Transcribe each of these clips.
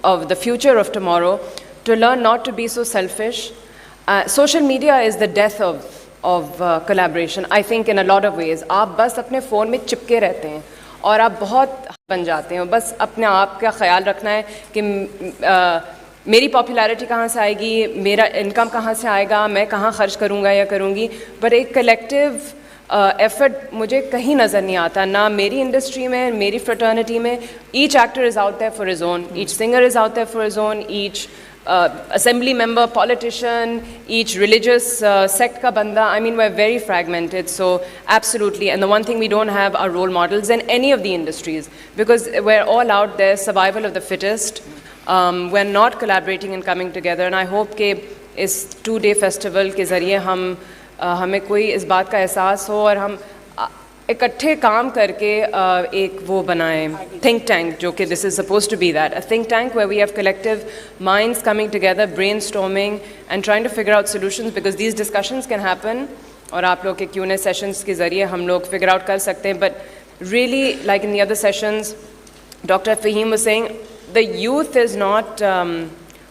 of the future of tomorrow, to learn not to be so selfish. Social media is the death of collaboration, I think, in a lot of ways. आप बस अपने phone में चिपके रहते हैं और आप बहुत बन जाते हैं. बस अपने आप का ख्याल रखना है कि मेरी पॉपुलैरिटी कहाँ से आएगी, मेरा इनकम कहाँ से आएगा, मैं कहाँ खर्च करूँगा या करूँगी. बट एक कलेक्टिव एफर्ट मुझे कहीं नज़र नहीं आता, ना मेरी इंडस्ट्री में, मेरी फ्रेटर्निटी में. Each actor is out there for his own, each singer is out there for his own, each assembly member, politician, each religious sect ka banda. I mean, we're very fragmented, so absolutely. And the one thing we don't have are role models in any of the industries, because we're all out there, survival of the fittest. We're not collaborating and coming together, and I hope कि इस 2-day festival के ज़रिए हमें कोई इस बात का एहसास हो और हम इकट्ठे काम करके एक वो बनाएं, think tank, जो कि this is supposed to be that, a think tank where we have collective minds coming together, brainstorming and trying to figure out solutions, because these discussions can happen और आप लोग के Q&A sessions के ज़रिए हम लोग figure out कर सकते हैं. But really, like in the other sessions, Dr. Fahim was saying, the youth is not,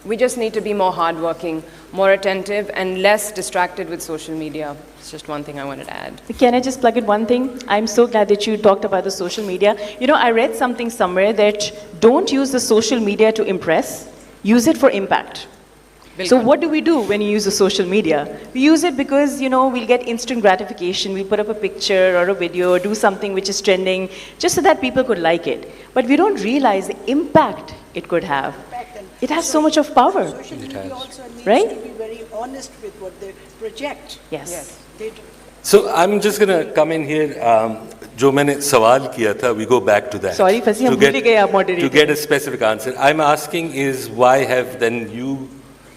we just need to be more hardworking, more attentive and less distracted with social media. It's just one thing I wanted to add. Can I just plug in one thing? I'm so glad that you talked about the social media. You know, I read something somewhere that don't use the social media to impress, use it for impact. So what do we do when you use the social media? We use it because, you know, we'll get instant gratification. We'll put up a picture or a video or do something which is trending just so that people could like it. But we don't realize the impact it could have. It has so much of power. Social media also needs right? to be very honest with what they project. Yes. They do. So I'm just going to come in here. जो मैंने सवाल किया था, we go back to that. Sorry, फंसी हम भूल गए आप moderator. To get a specific answer, I'm asking is why have then you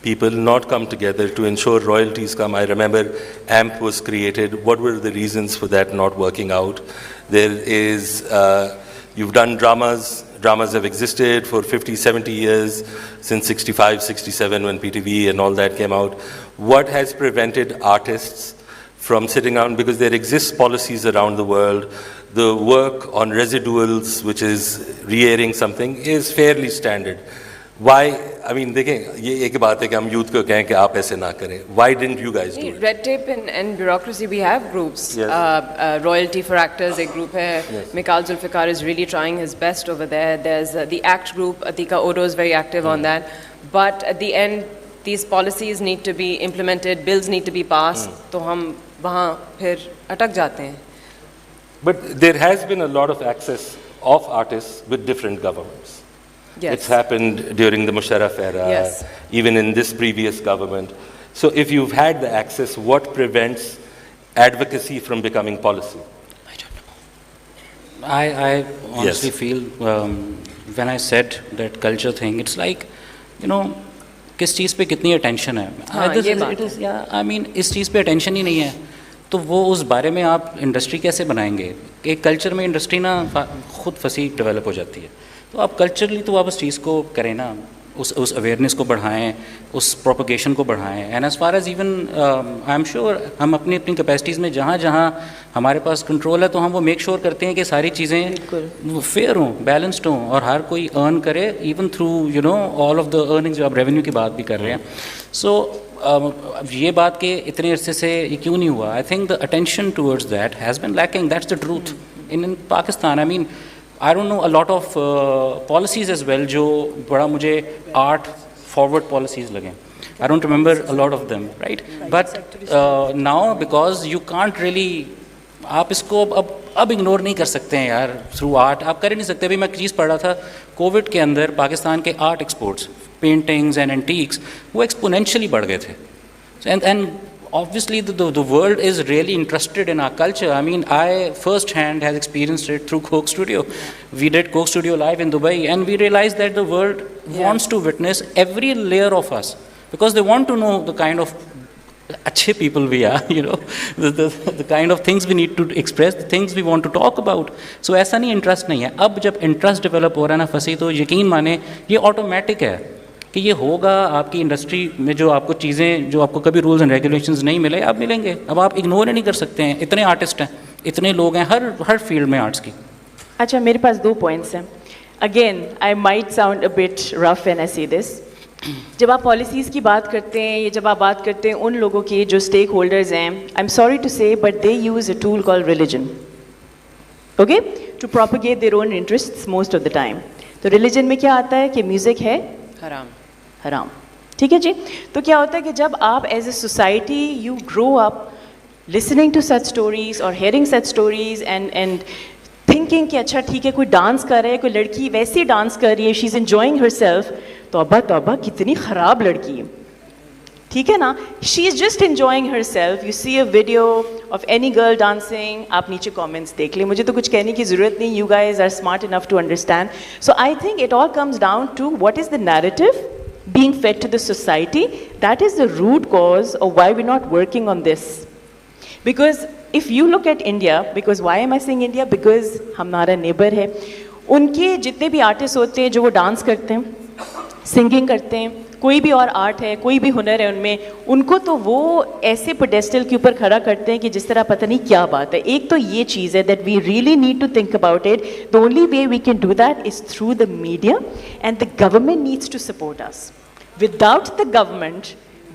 people not come together to ensure royalties come? I remember AMP was created. What were the reasons for that not working out? There is, you've done dramas. Dramas have existed for 50, 70 years, since 65, 67 when PTV and all that came out. What has prevented artists from sitting down? Because there exists policies around the world. The work on residuals, which is re-airing something, is fairly standard. Why? I mean, देखें, ये एक बात है कि हम youth को कहें कि आप ऐसे ना करें. Why didn't you guys do it? Red tape and bureaucracy, we have groups. Yes. Royalty for actors, एक group है. Yes. Mikal Zulfikar is really trying his best over there. There's the ACT group. Atika Odo is very active on that. But at the end, these policies need to be implemented. Bills need to be passed. तो हम वहाँ फिर अटक जाते हैं. But there has been a lot of access of artists with different governments. Yes. It's happened during the Musharraf era, Yes. even in this previous government. So if you've had the access, what prevents advocacy from becoming policy? I don't know. I honestly Yes. feel when I said that culture thing, it's like, you know, किस चीज़ पे कितनी attention है. ये बात है. Yeah, I mean, इस चीज़ पे attention ही नहीं है, तो वो उस बारे में आप इंडस्ट्री कैसे बनाएंगे? एक कल्चर में इंडस्ट्री ना खुद फंसी डेवलप हो जाती है. तो आप कल्चरली तो आप उस चीज़ को करें ना, उस अवेयरनेस को बढ़ाएं, उस प्रोपगेशन को बढ़ाएं. And as far as even I am sure हम अपनी अपनी कैपेसिटीज़ में जहाँ जहाँ हमारे पास कंट्रोल है तो हम वो मेक श्योर करते हैं कि सारी चीज़ें फेयर हों, बैलेंस्ड हों और हर कोई अर्न करे, even through you know all of the earnings. जो आप रेवेन्यू की बात भी कर रहे हैं. सो ये बात कि इतने अरसे से ये क्यों नहीं हुआ? I think the attention towards that has been lacking. That's the truth in Pakistan. I mean, I don't know a lot of policies as well जो बड़ा मुझे art forward policies लगे. I don't remember a lot of them, right? But now because you can't really, आप इसको अब ignore नहीं कर सकते हैं यार. थ्रू आर्ट आप कर ही नहीं सकते. अभी मैं एक चीज़ पढ़ रहा था, कोविड के अंदर पाकिस्तान के art exports, paintings and antiques, वो एक्सपोनेंशियली बढ़ गए थे. And obviously the world is really interested in our culture. I mean, I firsthand has experienced it through Coke Studio. We did Coke Studio live in Dubai and we realized that the world wants to witness every layer of us because they want to know the kind of अच्छे people we are, you know, the kind of things we need to express, the things we want to talk about. So ऐसा नहीं interest नहीं है. अब जब interest develop हो रहा है ना फंसी, तो यकीन माने ये automatic है कि ये होगा. आपकी इंडस्ट्री में जो आपको चीज़ें, जो आपको कभी रूल्स एंड रेगुलेशंस नहीं मिले, आप मिलेंगे. अब आप इग्नोर ही नहीं कर सकते हैं. इतने आर्टिस्ट हैं, इतने लोग हैं हर फील्ड में आर्ट्स की. अच्छा, मेरे पास 2 पॉइंट्स हैं. again, I might sound a bit rough when I say this. जब आप पॉलिसीज़ की बात करते हैं या जब आप बात करते हैं उन लोगों की जो स्टेक होल्डर्स हैं, I am sorry to say but they use a tool called religion, okay, to propagate their own interests most of the time. तो रिलीजन में क्या आता है कि म्यूज़िक है हराम. हराम. ठीक है जी. तो क्या होता है कि जब आप as a society you grow up listening to such stories और hearing such stories and thinking कि अच्छा ठीक है कोई डांस कर रहा है, कोई लड़की वैसी डांस कर रही है, she is enjoying herself, तौबा तौबा कितनी ख़राब लड़की है. ठीक है ना, she is just enjoying herself. You see a video of any girl dancing, आप नीचे कमेंट्स देख लें, मुझे तो कुछ कहने की ज़रूरत नहीं. You guys are smart enough to understand. So I think it all comes down to what is the narrative being fed to the society. That is the root cause of why we're not working on this. Because if you look at India, because why am I saying India? Because हमारा neighbor है, उनके जितने भी artist होते हैं जो वो dance करते हैं, सिंगिंग करते हैं, कोई भी और आर्ट है, कोई भी हुनर है उनमें, उनको तो वो ऐसे पेडेस्टल के ऊपर खड़ा करते हैं कि जिस तरह पता नहीं क्या बात है. एक तो ये चीज़ है that we really need to think about it. The only way we can do that is through the media and the government needs to support us. Without the government,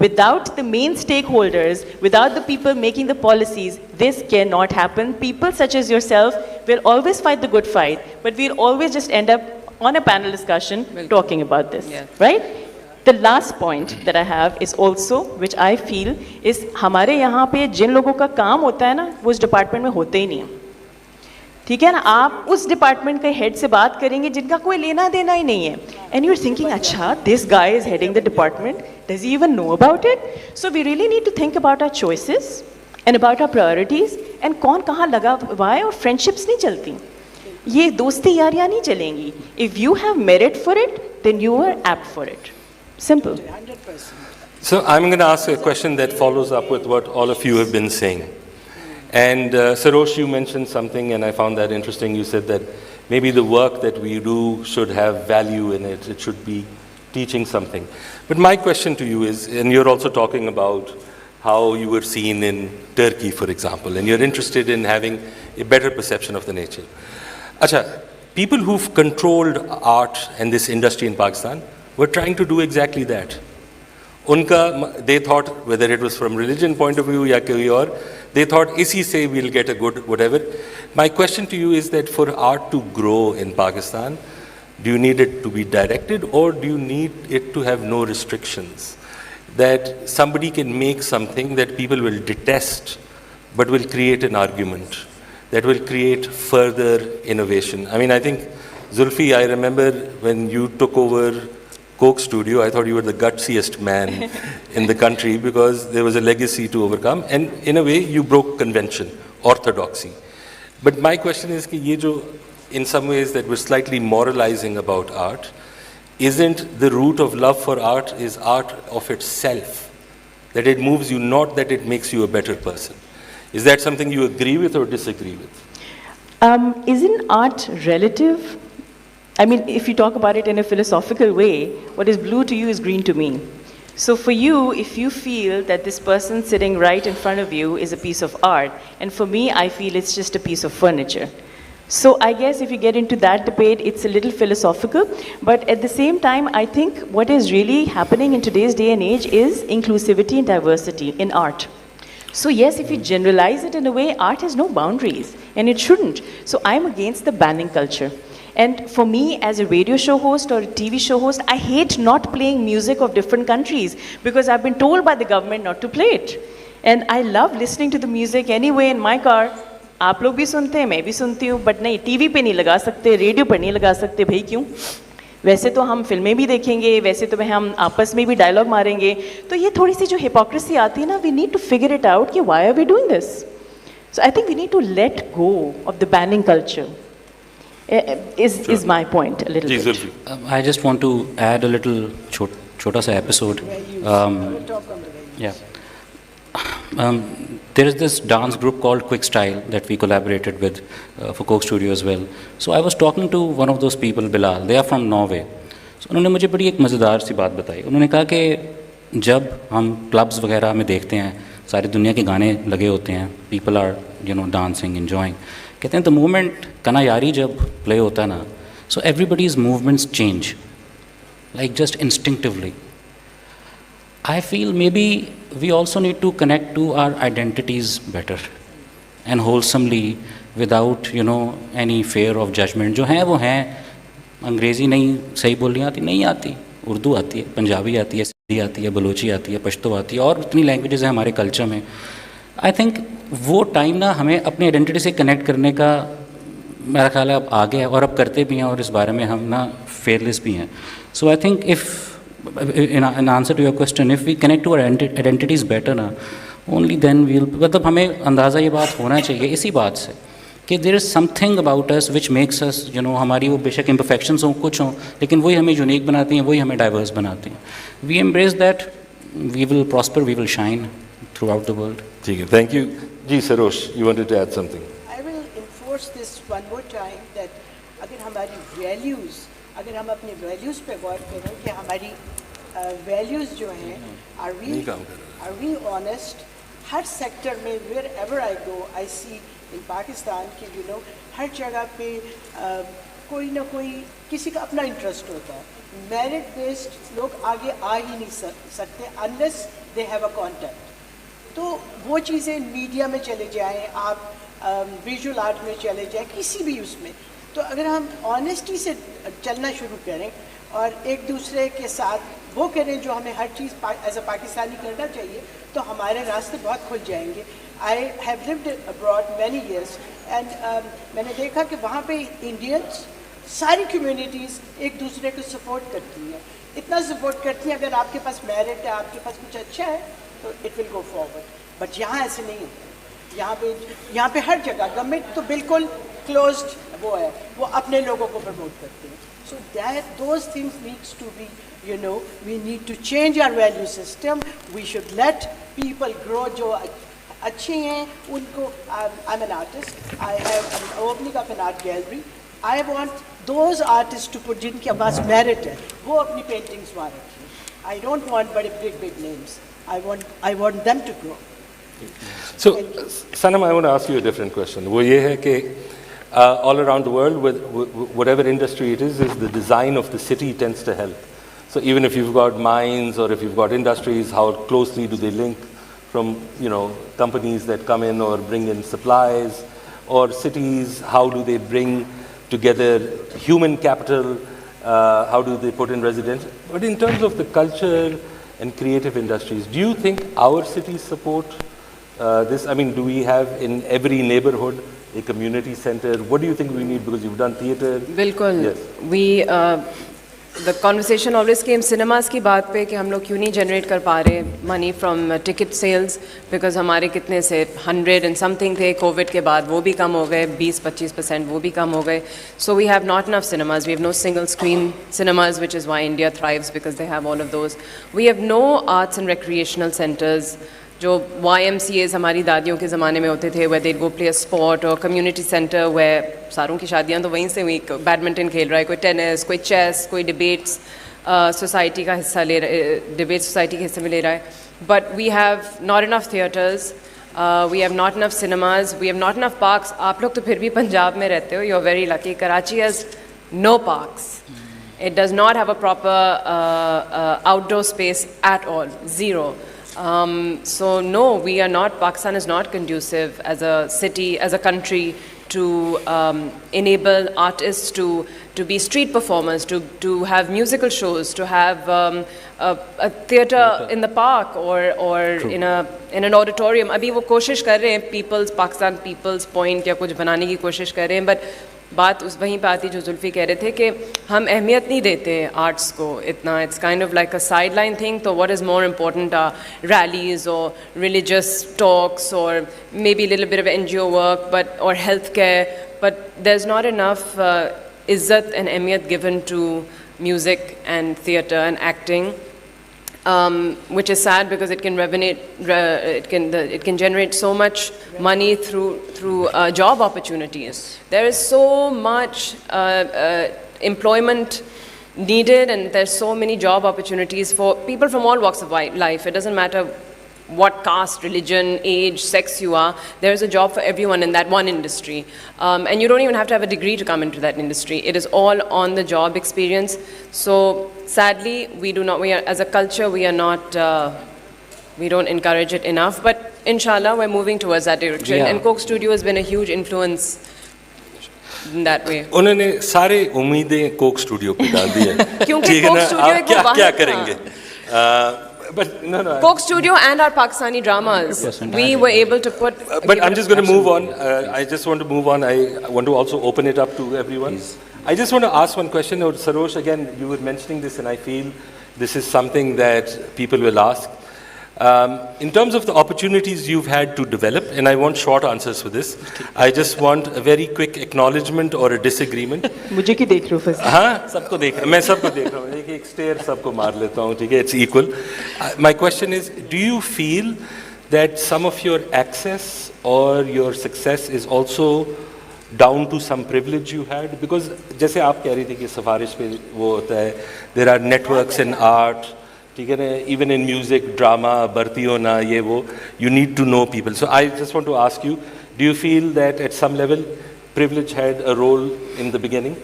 without the main stakeholders, without the people making the policies, this cannot happen. People such as yourself will always fight the good fight, but we'll always just end up on a panel discussion talking about this, right? The last point that I have is also, which I feel is हमारे यहाँ पे जिन लोगों का काम होता है ना, वो उस डिपार्टमेंट में होते ही नहीं है. ठीक है ना, आप उस डिपार्टमेंट के हेड से बात करेंगे जिनका कोई लेना देना ही नहीं है. एंड यू आर थिंकिंग अच्छा this guy is heading the department, does he even know about it? So we really need to think about our choices and about our priorities and कौन कहाँ लगा हुआ है. और फ्रेंडशिप्स नहीं चलती, ये दोस्ती यारियाँ नहीं चलेंगी. If you have merit for it then you are apt for it. Simple. 100%. So I'm going to ask a question that follows up with what all of you have been saying. And Sarosh, you mentioned something and I found that interesting. You said that maybe the work that we do should have value in it. It should be teaching something. But my question to you is, and you're also talking about how you were seen in Turkey, for example, and you're interested in having a better perception of the nature. Acha, people who've controlled art and this industry in Pakistan were trying to do exactly that. They thought, whether it was from religion point of view ya koi aur, they thought isi se we'll get a good whatever. My question to you is that for art to grow in Pakistan, do you need it to be directed or do you need it to have no restrictions? That somebody can make something that people will detest but will create an argument, that will create further innovation. I mean, I think, Zulfi, I remember when you took over Coke Studio, I thought you were the gutsiest man in the country because there was a legacy to overcome and in a way you broke convention, orthodoxy. But my question is कि ये जो in some ways that we're slightly moralizing about art, isn't the root of love for art is art of itself, that it moves you, not that it makes you a better person. Is that something you agree with or disagree with? Isn't art relative? I mean, if you talk about it in a philosophical way, what is blue to you is green to me. So for you, if you feel that this person sitting right in front of you is a piece of art, and for me, I feel it's just a piece of furniture. So I guess if you get into that debate, it's a little philosophical, but at the same time, I think what is really happening in today's day and age is inclusivity and diversity in art. So yes, if you generalize it in a way, art has no boundaries, and it shouldn't. So I'm against the banning culture. And for me, as a radio show host or a TV show host, I hate not playing music of different countries because I've been told by the government not to play it. And I love listening to the music anyway in my car. आप लोग भी सुनते हैं, मैं भी सुनती हूँ, but नहीं, TV पे नहीं लगा सकते, रेडियो पर नहीं लगा सकते, भाई क्यों? वैसे तो हम फिल्में भी देखेंगे, वैसे तो हम आपस में भी डायलॉग मारेंगे. तो ये थोड़ी सी जो हिपोक्रेसी आती है ना, we need to figure it out कि why are we doing this? So I think we need to let go of the banning culture. Is my point a little bit. I just want to add a little छोटा सा episode. There is this dance group called Quick Style that we collaborated with for Coke Studio as well. So I was talking to one of those people, Bilal. They are from Norway. So उन्होंने मुझे बड़ी एक मज़ेदार सी बात बताई. उन्होंने कहा कि जब हम क्लब्स वगैरह में देखते हैं, सारी दुनिया के गाने लगे होते हैं, people are dancing, enjoying. कहते हैं द मोमेंट कना यारी जब प्ले होता है ना, So everybody's movements change, like just instinctively. I feel maybe we also need to connect to our identities better and wholesomely without, any fear of judgment. जो हैं वो हैं, अंग्रेज़ी नहीं सही बोलनी आती, नहीं आती, उर्दू आती है, पंजाबी आती है, सिंधी आती है, बलोची आती है, पश्तो आती है, और इतनी लैंग्वेजेस हैं हमारे कल्चर में. आई थिंक वो टाइम ना हमें अपनी आइडेंटिटी से कनेक्ट करने का मेरा ख्याल है अब आ गया है, और अब करते भी हैं, और इस बारे में हम ना फेयरलेस भी हैं. So I think in answer to your question, if we connect to our identities better ना, only then we'll, मतलब हमें अंदाज़ा ये बात होना चाहिए इसी बात से कि there is something about us which makes us, हमारी वो बेशक imperfections हों, कुछ हों, लेकिन वही हमें यूनिक बनाती हैं, वही हमें डाइवर्स बनाती हैं. We embrace that, we will prosper, we will shine throughout the world. ठीक है, thank you. Ji Sarosh, you wanted to add something. I will enforce this one more time that अगर हमारी values, अगर हम अपने values पे गौर करें कि हमारी values जो हैं, are we honest? Her sector में wherever I go, I see in Pakistan कि हर जगह पे कोई ना कोई किसी का अपना interest होता है. Merit based लोग आगे आ ही नहीं सकते unless they have a contact. तो वो चीज़ें मीडिया में चले जाएं, आप विजुअल आर्ट में चले जाएं, किसी भी उसमें, तो अगर हम ऑनेस्टी से चलना शुरू करें और एक दूसरे के साथ वो करें जो हमें हर चीज़ एज अ पाकिस्तानी करना चाहिए, तो हमारे रास्ते बहुत खुल जाएंगे. I have lived abroad many years and मैंने देखा कि वहाँ पे इंडियंस सारी कम्युनिटीज़ एक दूसरे को सपोर्ट करती हैं, इतना सपोर्ट करती हैं. अगर आपके पास मेरिट है, आपके पास कुछ अच्छा है, तो it will go forward. But यहाँ ऐसे नहीं है. यहाँ पे हर जगह गवर्नमेंट तो बिल्कुल क्लोज्ड वो है, वो अपने लोगों को प्रमोट करते हैं. So that those things needs to be, we need to change our value system. We should let people grow जो अच्छे हैं उनको. I am an artist, I have an opening of an art gallery. I want those artist to put जिनके पास merit है वो अपनी paintings वहाँ रखें. आई डोंट वॉन्ट बड़े big names. I want them to grow. So, Sanam, I want to ask you a different question. वो ये है कि all around the world, with whatever industry it is the design of the city tends to help. So even if you've got mines or if you've got industries, how closely do they link from companies that come in or bring in supplies, or cities, how do they bring together human capital, how do they put in residents? But in terms of the culture and creative industries, do you think our cities support this? I mean, do we have in every neighborhood a community center? What do you think we need? Because you've done theatre. बिल्कुल. Yes. We the conversation always came cinemas की बात पे कि हम लोग क्यों नहीं generate कर पा रहे money from ticket sales, because हमारे कितने से 100 and something थे, COVID के बाद वो भी कम हो गए, 20-25% वो भी कम हो गए. So we have not enough cinemas. We have no single screen cinemas, which is why India thrives, because they have all of those. We have no arts and recreational centers. जो YMCAs हमारी दादियों के ज़माने में होते थे, where they'd go play a sport, or community center where सारों की शादियाँ तो वहीं से हुई, बैडमिंटन खेल रहा है, कोई टेनिस, कोई चेस, कोई डिबेट्स सोसाइटी का हिस्सा ले रहा है, डिबेट सोसाइटी के हिस्से में ले रहा है. But we have not enough theatres, we have not enough cinemas, we have not enough parks. आप लोग तो फिर भी पंजाब में रहते हो, you are very lucky. Karachi has no parks. It does not have a proper outdoor space at all, zero. So no, we are not, Pakistan is not conducive as a city, as a country, to enable artists to be street performers, to have musical shows, to have a theatre in the park or in an auditorium. अभी वो कोशिश कर रहे हैं, Pakistan People's Point या कुछ बनाने की कोशिश कर रहे हैं, but बात उस वहीं पे आती जो जुल्फ़ी कह रहे थे कि हम अहमियत नहीं देते आर्ट्स को इतना. It's kind of like a side line thing. तो what is more important are rallies और रिलीजियस टॉक्स और maybe little bit of NGO work but और health care, but there is not enough इज़्ज़त and अहमियत given to music and theatre and acting. Which is sad, because it can generate so much money through job opportunities. There is so much employment needed, and there's so many job opportunities for people from all walks of life. It doesn't matter what caste, religion, age, sex you are, there is a job for everyone in that one industry. And you don't even have to have a degree to come into that industry. It is all on the job experience. So sadly, as a culture, we are not, we don't encourage it enough. But inshallah, we're moving towards that direction. Yeah. And Coke Studio has been a huge influence in that way. उन्होंने सारे उम्मीदें Coke studio पे डाल दी है क्योंकि ठीक है Coke ना Studio आप एक क्या वो क्या वाहिद था। करेंगे but no Coke Studio and our Pakistani dramas, we were able to put. but I'm just going to move on. I just want to move on. I want to also open it up to everyone. I just want to ask one question. Sarosh, again, you were mentioning this, and I feel this is something that people will ask. In terms of the opportunities you've had to develop, and I want short answers for this, I just want a very quick acknowledgement or a disagreement. मुझे क्यों देख रहे हो first? हाँ सबको देख मैं सबको देख रहा हूँ एक स्टेयर सबको मार लेता हूँ ठीक है it's equal. My question is, do you feel that some of your access or your success is also down to some privilege you had? Because जैसे आप कह रही थी कि सिफारिश पे वो होता है, there are networks in art, ठीक है ना, even in music, drama, भर्ती होना ये वो, you need to know people. So I just want to ask you, do you feel that at some level privilege had a role in the beginning?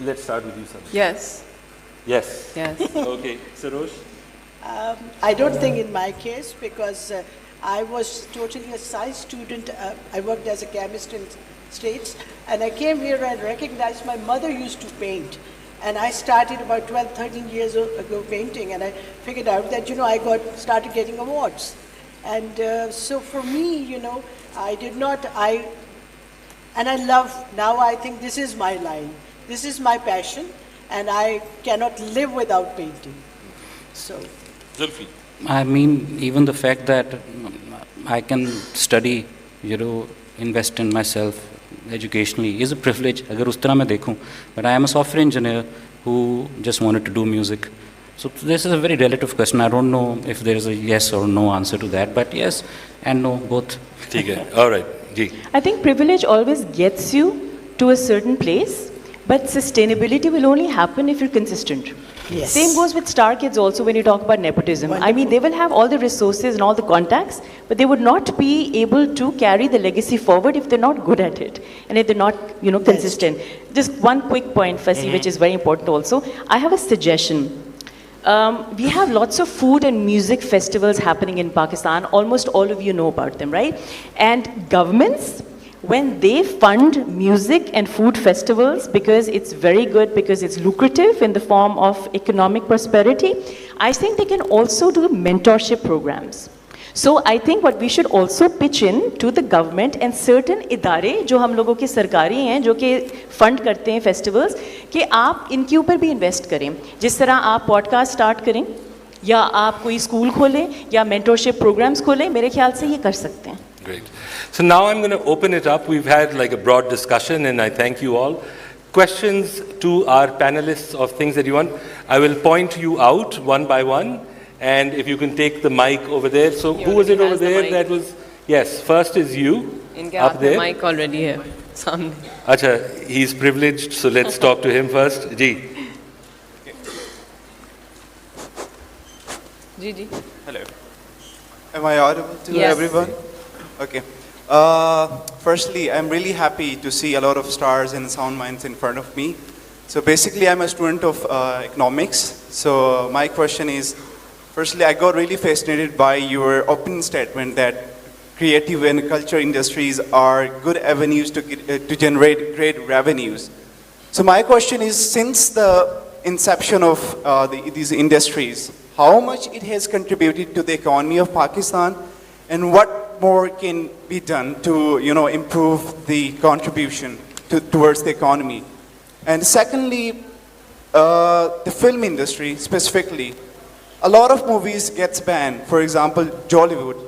Let's start with you, Sanam. Yes. Yes. Yes. Okay, Sarosh? I don't think in my case, because I was totally a science student. I worked as a chemist in States, and I came here and recognized my mother used to paint. And I started about 12, 13 years ago painting, and I figured out that, started getting awards. And so for me, and I love, now I think this is my line. This is my passion, and I cannot live without painting. So. Zulfi? I mean, even the fact that I can study, invest in myself educationally is a privilege, agar us tarah main dekhu. But I am a software engineer who just wanted to do music. So this is a very relative question. I don't know if there is a yes or no answer to that, but yes and no, both. ठीक है, all right, ji. I think privilege always gets you to a certain place, but sustainability will only happen if you're consistent. Yes. Same goes with star kids also when you talk about nepotism. Wonderful. I mean, they will have all the resources and all the contacts, but they would not be able to carry the legacy forward if they're not good at it and if they're not, consistent. Just one quick point, Fasi, which is very important also. I have a suggestion. We have lots of food and music festivals happening in Pakistan. Almost all of you know about them, right? And governments, when they fund music and food festivals, because it's very good, because it's lucrative in the form of economic prosperity, I think they can also do mentorship programs. So I think what we should also pitch in to the government and certain इदारे जो हम लोगों के सरकारी हैं जो कि fund करते हैं फेस्टिवल्स कि आप इनके ऊपर भी इन्वेस्ट करें. जिस तरह आप पॉडकास्ट स्टार्ट करें या आप कोई स्कूल खोलें या मेंटरशिप प्रोग्राम्स खोलें, मेरे ख्याल से ये कर सकते हैं. Great. So now I'm going to open it up. We've had like a broad discussion, and I thank you all. Questions to our panelists of things that you want. I will point you out one by one, and if you can take the mic over there. So who was it over there? That was, yes, first is you, up there. Mic already here. Samne. Acha, he's privileged, so let's talk to him first. Ji. Ji. Hello. Am I audible to Yes. everyone? Okay. Firstly, I'm really happy to see a lot of stars and sound minds in front of me. So basically, I'm a student of economics. So my question is, firstly, I got really fascinated by your opening statement that creative and culture industries are good avenues to generate great revenues. So my question is, since the inception of these industries, how much it has contributed to the economy of Pakistan, and what more can be done to improve the contribution towards the economy? And secondly, the film industry specifically, a lot of movies gets banned. For example, Joyland,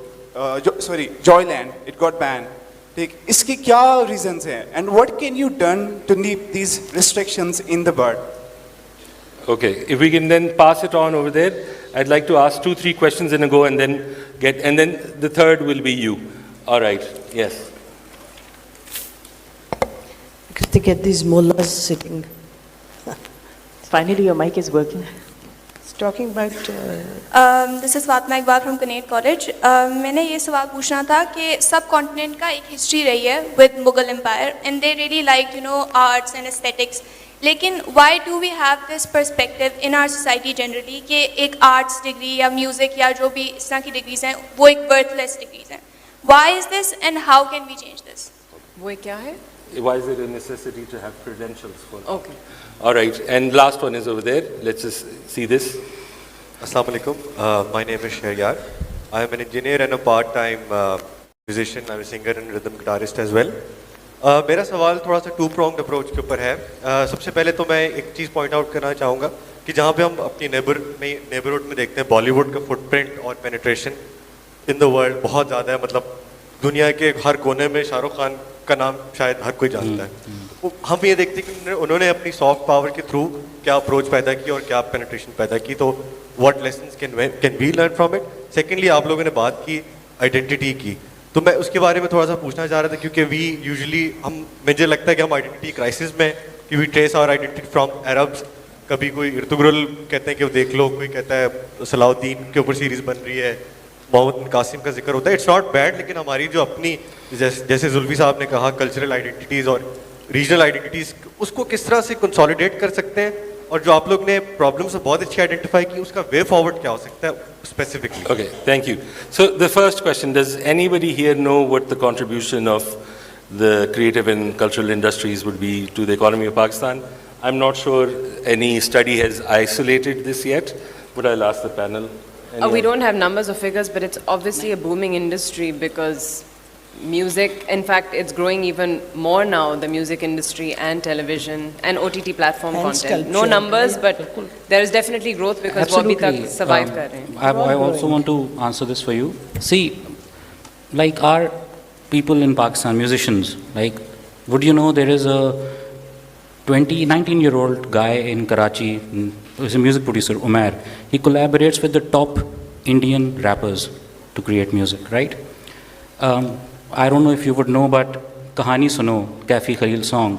it got banned. Iski kya reasons hai? And what can you done to nip these restrictions in the bud? Okay, if we can then pass it on over there. I'd like to ask 2-3 questions in a go, and then the third will be you. All right, yes. Because they get these mullahs sitting. Finally, your mic is working. Stop. talking about this is Fatima Iqbal from Kinnaird college. मैंने ये सवाल पूछना था कि सब continent का एक history रही है with Mughal empire and they really like arts and aesthetics, लेकिन why do we have this perspective in our society generally कि एक आर्ट्स डिग्री या म्यूज़िक या जो भी इस तरह की डिग्रीज़ हैं वो एक वर्थलेस डिग्रीज़ हैं? Why is this and how can we change this? वो क्या है? Why is it a necessity to have credentials for? Okay. All right, and last one is over there. Let's just see this. Assalamu alaikum. My name is Shahriyar. I am an engineer and a part-time musician. I'm a singer and rhythm guitarist as well. मेरा सवाल थोड़ा सा to pronged approach के ऊपर है. सबसे पहले तो मैं एक चीज़ पॉइंट आउट करना चाहूँगा कि जहाँ पे हम अपनी नेबरहुड में देखते हैं बॉलीवुड का फुटप्रिंट और पेनिट्रेशन इन द वर्ल्ड बहुत ज़्यादा है. मतलब दुनिया के हर कोने में शाहरुख खान का नाम शायद हर कोई जानता है. हम ये देखते हैं कि उन्होंने अपनी सॉफ्ट पावर के थ्रू क्या अप्रोच पैदा की और क्या पेनिट्रेशन पैदा की. तो what lessons can we learn from it. Secondly, आप लोगों ने बात की आइडेंटिटी की, तो मैं उसके बारे में थोड़ा सा पूछना चाह रहा था क्योंकि वी यूजुअली मुझे लगता है कि हम आइडेंटिटी क्राइसिस में कि we trace our identity from Arabs. कभी कोई इर्तुगरुल कहते हैं कि देख लो, कोई कहता है सलाउद्दीन के ऊपर सीरीज़ बन रही है, मोहम्मद बिन कासिम का जिक्र होता है. इट्स नॉट बैड, लेकिन हमारी जो अपनी जैसे जुल्फी साहब ने कहा कल्चरल आइडेंटिटीज़ और रीजनल आइडेंटिटीज़, उसको किस तरह से कंसोलिडेट कर सकते हैं, और जो आप लोग ने प्रॉब्लम्स बहुत अच्छी आइडेंटिफाई की उसका वे फॉरवर्ड क्या हो सकता है specifically. Okay, thank you. So the first question, does anybody here know what the contribution of the creative and cultural industries would be to the economy of Pakistan? I'm not sure any study has isolated this yet, but I'll ask the panel. We don't have numbers or figures, but it's obviously a booming industry because music, in fact, it's growing even more now, the music industry and television and OTT platform And content. No sculpture, numbers, but there is definitely growth because वो अभी तक survive कर रहे हैं. I also want to answer this for you. See, like our people in Pakistan, musicians, like, would you know there is a 19-year-old guy in Karachi, who's a music producer, Umair. He collaborates with the top Indian rappers to create music, right? I don't know if you would know, but Kahani Suno, Kafi Khalil song,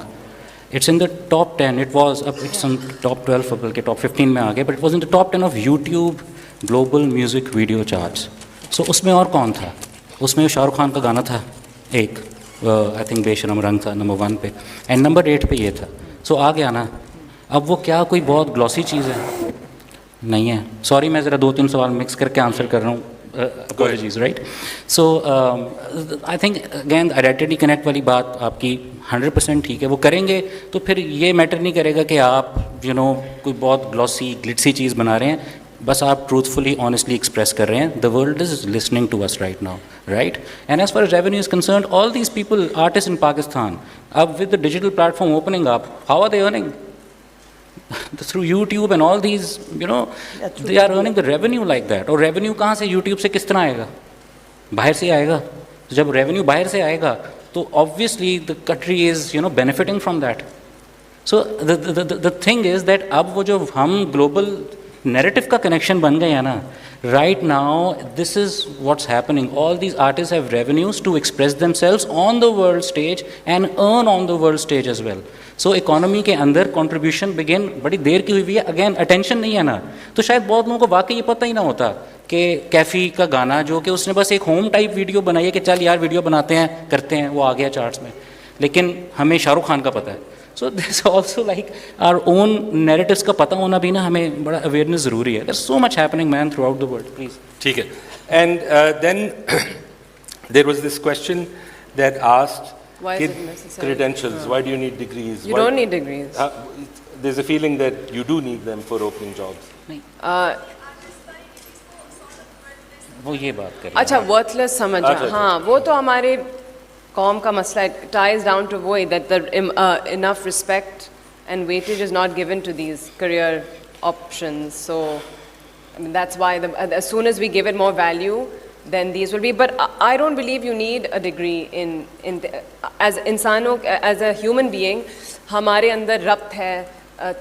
it's in the top 10. It was up, it's in top 12, बल्कि top 15 में आ गया, but it was in the top 10 of YouTube global music video charts. So उसमें और कौन था? उसमें शाहरुख खान का गाना था एक, I think बेशरम रंग था नंबर 1 पे, and नंबर 8 पे ये था. So आ गया ना. अब वो क्या कोई बहुत ग्लॉसी चीज़ है? नहीं है. सॉरी, मैं ज़रा 2-3 सवाल मिक्स करके आंसर कर रहा हूँ. Apologies, right? So I think again identity connect वाली बात आपकी 100% ठीक है. वो करेंगे तो फिर ये मैटर नहीं करेगा कि आप कोई बहुत ग्लॉसी ग्लिट्सी चीज़ बना रहे हैं. बस आप ट्रूथफुली ऑनेस्टली एक्सप्रेस कर रहे हैं. The world is listening to us right now, right? And as far as revenue is concerned, all these people, artist in Pakistan, अब with the digital platform opening up, how are they earning? Through YouTube and all these, they are earning the revenue like that. और revenue कहाँ से, YouTube से किस तरह आएगा? बाहर से आएगा. तो जब revenue बाहर से आएगा तो obviously the country is benefiting from that. So the thing is that अब वो जो हम global narrative का connection बन गए हैं ना, right now this is what's happening. All these artists have revenues to express themselves on the world stage and earn on the world stage as well. So economy के अंदर contribution begin बड़ी देर की हुई है. Again attention नहीं है ना, तो शायद बहुत लोगों को वाकई ये पता ही ना होता कि कैफ़ी का गाना जो कि उसने बस एक होम टाइप वीडियो बनाई है कि चल यार वीडियो बनाते हैं करते हैं, वो आ गया चार्ट्स में, लेकिन हमें शाहरुख खान का पता है. So there's also like our own narratives का पता होना भी ना हमें बड़ा awareness ज़रूरी है. There's so much happening man throughout the world. Please. ठीक है. And then there was this question that asked, Why is it necessary? Credentials, why do you need degrees? You don't need degrees. There's a feeling that you do need them for opening jobs. वो ये बात करें. अच्छा, worthless समझा. हाँ, वो तो हमारे कौम का मसला है. It ties down to वो that the enough respect and weightage is not given to these career options. So I mean, that's why as soon as we give it more value, then these will be. But I don't believe you need a degree as इंसानों, as a human being, हमारे अंदर रब्त है,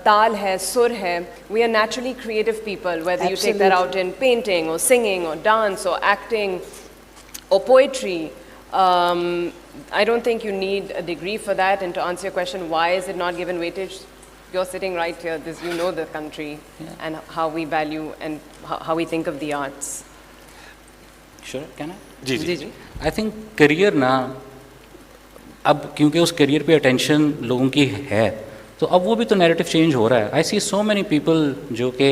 ताल है, सुर है. We are naturally creative people, whether you take that out in painting or singing or dance or acting or poetry. I don't think you need a degree for that. And to answer your question, why is it not given weightage? you're sitting right here. You know the country and how we value and how we think of the arts. Sure, can I? Ji. I think career ना, अब क्योंकि उस career पे attention लोगों की है, तो अब वो भी तो narrative change हो रहा है. I see so many people जो कि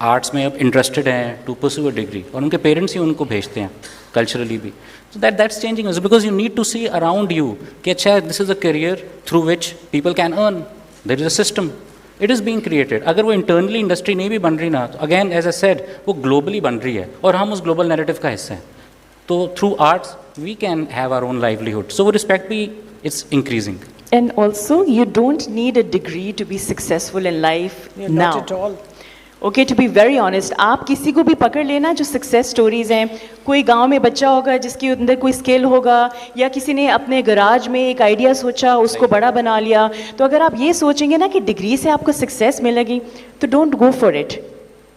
arts में अब interested हैं to pursue a degree, और उनके parents ही उनको भेजते हैं culturally भी. So that's changing us because you need to see around you कि अच्छा this is a career through which people can earn. There is a system. It is being created. अगर वो internally industry नहीं भी बन रही ना, तो again as I said वो globally बन रही है और हम उस global narrative का हिस्सा हैं. तो through arts we can have our own livelihood. So वो respect भी it's increasing. And also, you don't need a degree to be successful in life now. Not at all. Okay, to be very honest, आप किसी को भी पकड़ लेना जो success stories हैं, कोई गांव में बच्चा होगा जिसके अंदर कोई skill होगा, या किसी ने अपने garage में एक idea सोचा, उसको बड़ा बना लिया, तो अगर आप ये सोचेंगे ना कि degree से आपको success मिलेगी, तो don't go for it.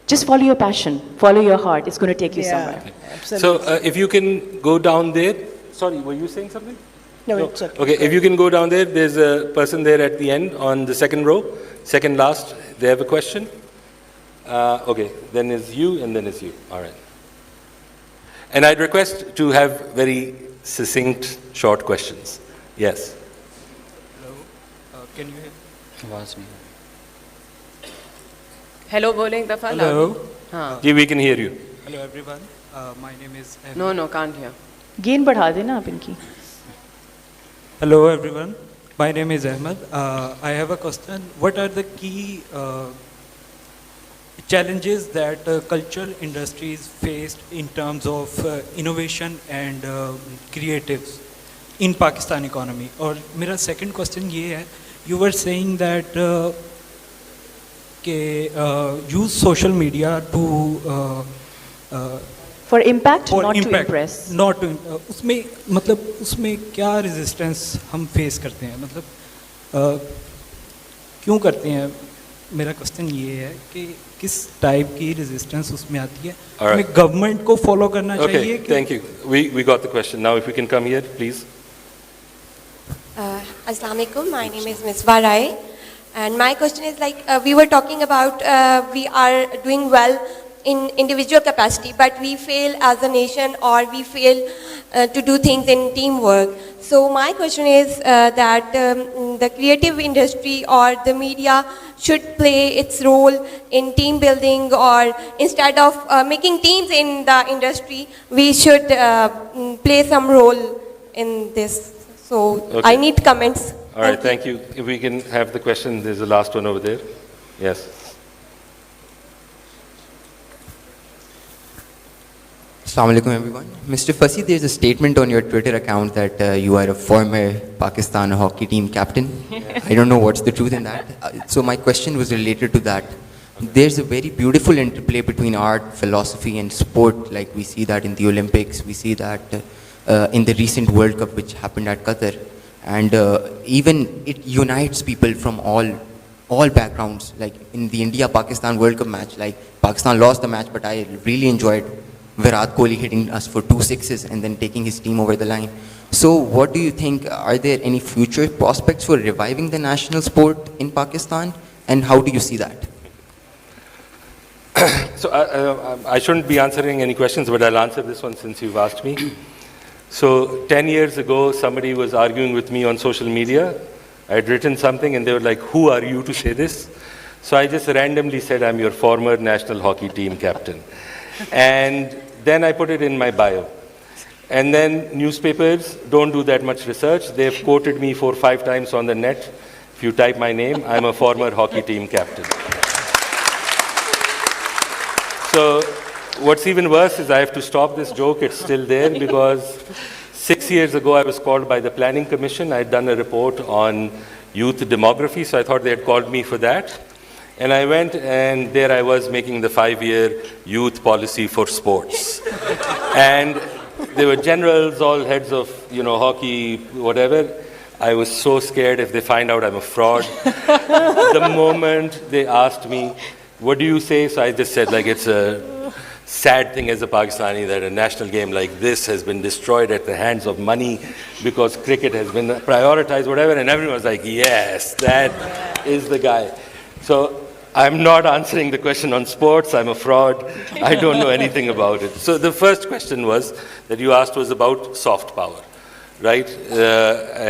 Just follow your passion, follow your heart. It's going to take you somewhere. Absolutely. So if you can go down there. Sorry, were you saying something? No, it's okay. Okay, if you can go down there, there's a person there at the end on the second row, second last. They have a question. Okay, then is you and then is you. All right. And I'd request to have very succinct, short questions. Yes. Hello, can you hear me? आवाज़ नहीं. Hello बोलें एक दफ़ा. Hello. हाँ. Yeah, we can hear you. Hello everyone, my name is Ahmed. No, can't hear. Gain बढ़ा देना आप इनकी. Hello everyone, my name is Ahmed. I have a question. What are the key challenges that cultural industries faced in terms of innovation and creatives in Pakistan economy? और मेरा second question ये है, you were saying that use social media to For impact, for not impact, to impress. not to उसमें मतलब उसमें क्या resistance हम face करते हैं, मतलब क्यों करते हैं? मेरा क्वेश्चन ये है कि किस टाइप की रेजिस्टेंस उसमें आती है, हमें गवर्नमेंट को फॉलो करना चाहिए. Okay, thank you. We got the question. Now if you can come here, please. Assalamu alaikum. My name is Ms. Varai, and my question is like we were talking about we are doing well in individual capacity, but we fail as a nation, or we fail to do things in teamwork. So my question is that the creative industry or the media should play its role in team building, or instead of making teams in the industry, we should play some role in this. So Okay. I need comments. All right, thank you. If we can have the question, there's the last one over there. Yes. Assalamu alaikum everyone. Mr. Fasi, there's a statement on your Twitter account that you are a former Pakistan hockey team captain. I don't know what's the truth in that. So my question was related to that. There's a very beautiful interplay between art, philosophy and sport, like we see that in the Olympics, we see that in the recent World Cup which happened at Qatar. And even it unites people from all backgrounds, like in the India-Pakistan World Cup match, like Pakistan lost the match, but I really enjoyed Virat Kohli hitting us for 2 sixes and then taking his team over the line. So what do you think, are there any future prospects for reviving the national sport in Pakistan, and how do you see that? So I shouldn't be answering any questions, but I'll answer this one since you've asked me. So 10 years ago, somebody was arguing with me on social media. I had written something and they were like, who are you to say this? So I just randomly said, I'm your former national hockey team captain. And then I put it in my bio. And then newspapers don't do that much research. They've quoted me 4 or 5 times on the net. If you type my name, I'm a former hockey team captain. So what's even worse is I have to stop this joke. It's still there because 6 years ago I was called by the Planning Commission. I'd done a report on youth demography, so I thought they had called me for that. And I went, and there I was making the 5-year youth policy for sports. And there were generals, all heads of, hockey, whatever. I was so scared if they find out I'm a fraud. The moment they asked me, what do you say? So I just said, it's a sad thing as a Pakistani that a national game like this has been destroyed at the hands of money because cricket has been prioritized, whatever. And everyone was like, yes, that is the guy. So I'm not answering the question on sports. I'm a fraud. I don't know anything about it. So the first question was that you asked was about soft power, right?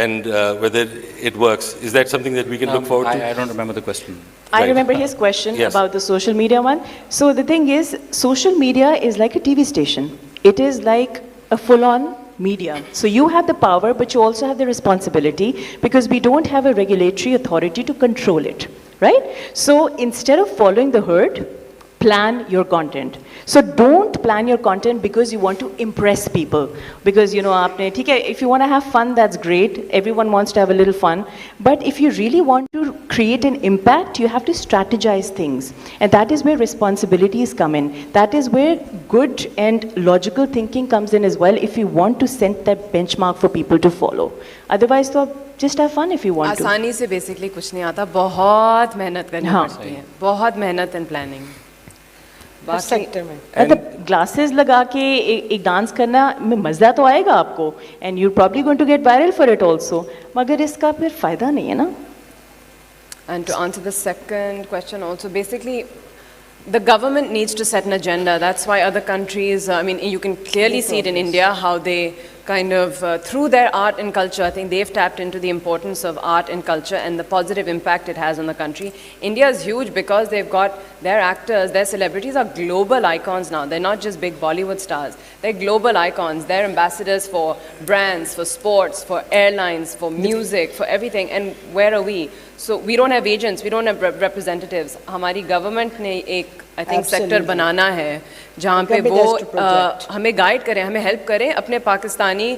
And whether it works. Is that something that we can look forward to? I don't remember the question. I Right. remember his question Yes. about the social media one. So the thing is, social media is like a TV station. It is like a full-on media. So you have the power, but you also have the responsibility because we don't have a regulatory authority to control it, right? So instead of following the herd, plan your content. So don't plan your content because you want to impress people. Because, you know, aapne, theek hai, if you want to have fun, that's great. Everyone wants to have a little fun. But if you really want to create an impact, you have to strategize things. And that is where responsibilities come in. That is where good and logical thinking comes in as well if you want to set that benchmark for people to follow. Otherwise, तो just have fun if you want to. आसानी से basically कुछ नहीं आता, बहुत मेहनत करनी हाँ। पड़ती है, बहुत मेहनत एंड प्लानिंग। हर सेक्टर में मतलब ग्लासेस लगा के एक डांस करना में मज़ा तो आएगा आपको and you probably going to get viral for it also, मगर इसका फिर फ़ायदा नहीं है ना। And to answer the second question also, basically, the government needs to set an agenda. That's why other countries, I mean, you can clearly see it in India, how they kind of, through their art and culture, I think they've tapped into the importance of art and culture and the positive impact it has on the country. India is huge because they've got their actors, their celebrities are global icons now. They're not just big Bollywood stars. They're global icons. They're ambassadors for brands, for sports, for airlines, for music, for everything. And where are we? So we don't have agents, we don't have representatives. हमारी government ने एक I think sector बनाना है जहाँ पे वो हमें guide करें, हमें help करें, अपने पाकिस्तानी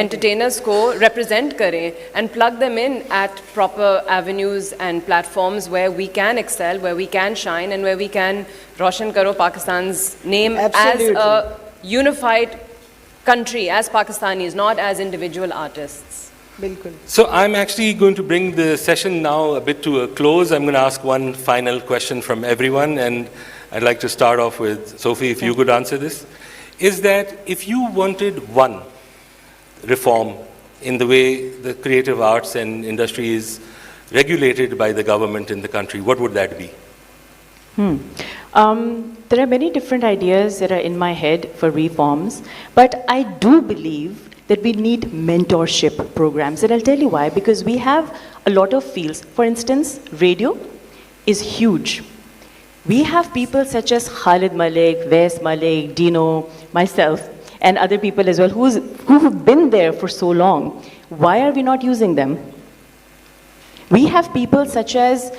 entertainers को represent करें and plug them in at proper avenues and platforms where we can excel, where we can shine and where we can रोशन करो Pakistan's name as a unified country, as Pakistanis, not as individual artists. So I'm actually going to bring the session now a bit to a close. I'm going to ask one final question from everyone, and I'd like to start off with Sophie, if you could answer this. Is that if you wanted one reform in the way the creative arts and industry is regulated by the government in the country, what would that be? There are many different ideas that are in my head for reforms, but I do believe that we need mentorship programs. And I'll tell you why, because we have a lot of fields. For instance, radio is huge. We have people such as Khalid Malik, Wes Malik, Dino, myself, and other people as well who've been there for so long. Why are we not using them? We have people such as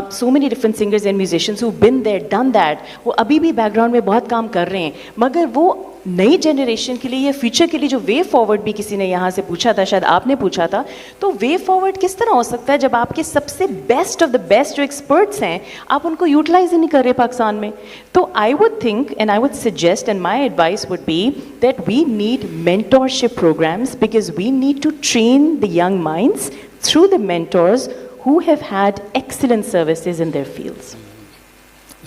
so many different singers and musicians who've been there, done that. वो अभी भी background में बहुत काम कर रहे हैं, मगर वो नई जनरेशन के लिए या फ्यूचर के लिए जो वे फॉरवर्ड भी किसी ने यहाँ से पूछा था, शायद आपने पूछा था, तो वे फॉरवर्ड किस तरह हो सकता है जब आपके सबसे बेस्ट ऑफ द बेस्ट जो एक्सपर्ट्स हैं आप उनको यूटिलाइज ही नहीं कर रहे पाकिस्तान में। तो I would think and I would suggest and my advice would be that we need mentorship programmes because we need to train the young minds through the mentors who have had excellent services in their fields.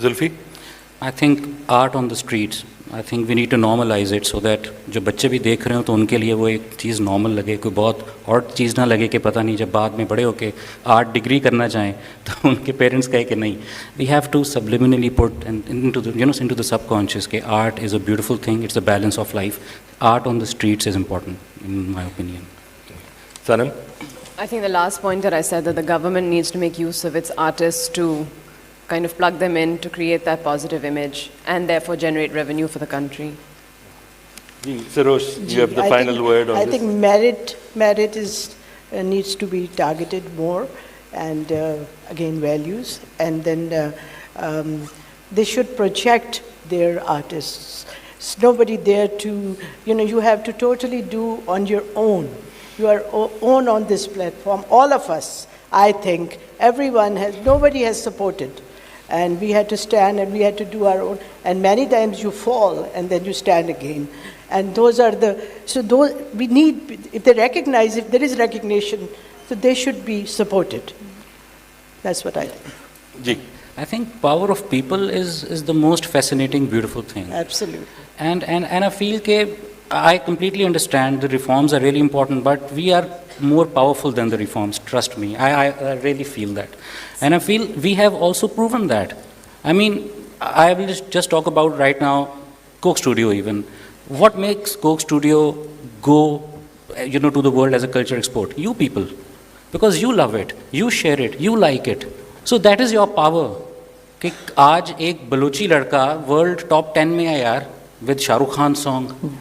Zulfi? I think art on the streets, I think we need to normalize it so that जो बच्चे भी देख रहे हो तो उनके लिए वो एक चीज़ नॉर्मल लगे, कोई बहुत और चीज़ ना लगे कि पता नहीं जब बाद में बड़े होके आर्ट डिग्री करना चाहें तो उनके पेरेंट्स कहे कि नहीं. We have to subliminally put into the, into the subconscious कि art is a beautiful thing, it's a balance of life. Art on the streets is important in my opinion. Sanam? I think the last point that I said, that the government needs to make use of its artists to kind of plug them in to create that positive image and therefore generate revenue for the country. Sarosh, you have the final word on this. I think merit is, needs to be targeted more, and again values, and then they should project their artists. There's nobody there to, you have to totally do on your own. You are own on this platform. All of us, I think, nobody has supported. And we had to stand and we had to do our own. And many times you fall and then you stand again. And those are we need, if there is recognition, so they should be supported. That's what I think. I think power of people is the most fascinating, beautiful thing. Absolutely. And I feel that I completely understand the reforms are really important, but we are more powerful than the reforms, trust me. I really feel that. And I feel we have also proven that. I mean, I will just talk about right now Coke Studio even. What makes Coke Studio go, to the world as a culture export? You people. Because you love it, you share it, you like it. So that is your power. कि आज एक बलोची लड़का world top 10 में है यार with Shahrukh Khan song,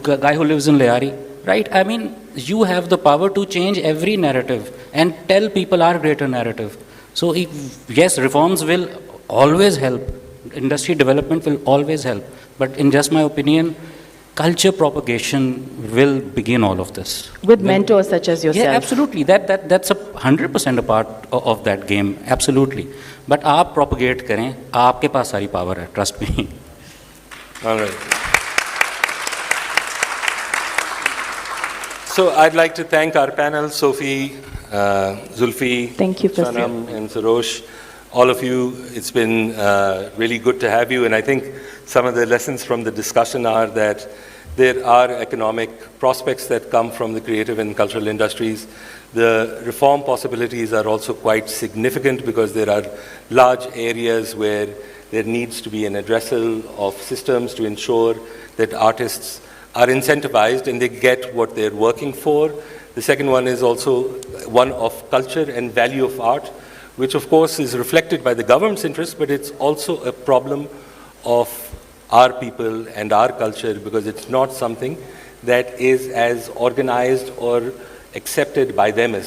guy who lives in Lyari, right? I mean, you have the power to change every narrative and tell people our greater narrative. So yes, reforms will always help, industry development will always help, but in just my opinion, culture propagation will begin all of this. With mentors such as yourself. Yeah, absolutely. That's 100% a part of that game, absolutely. But आप propagate करें, आपके पास सारी power है, trust me. All right. So I'd like to thank our panel, Sophie, Zulfi, Thank you, Sanam, and Sarosh. All of you, it's been really good to have you. And I think some of the lessons from the discussion are that there are economic prospects that come from the creative and cultural industries. The reform possibilities are also quite significant because there are large areas where there needs to be an addressal of systems to ensure that artists are incentivized and they get what they're working for. The second one is also one of culture and value of art, which of course is reflected by the government's interest, but it's also a problem of our people and our culture because it's not something that is as organized or accepted by them as well.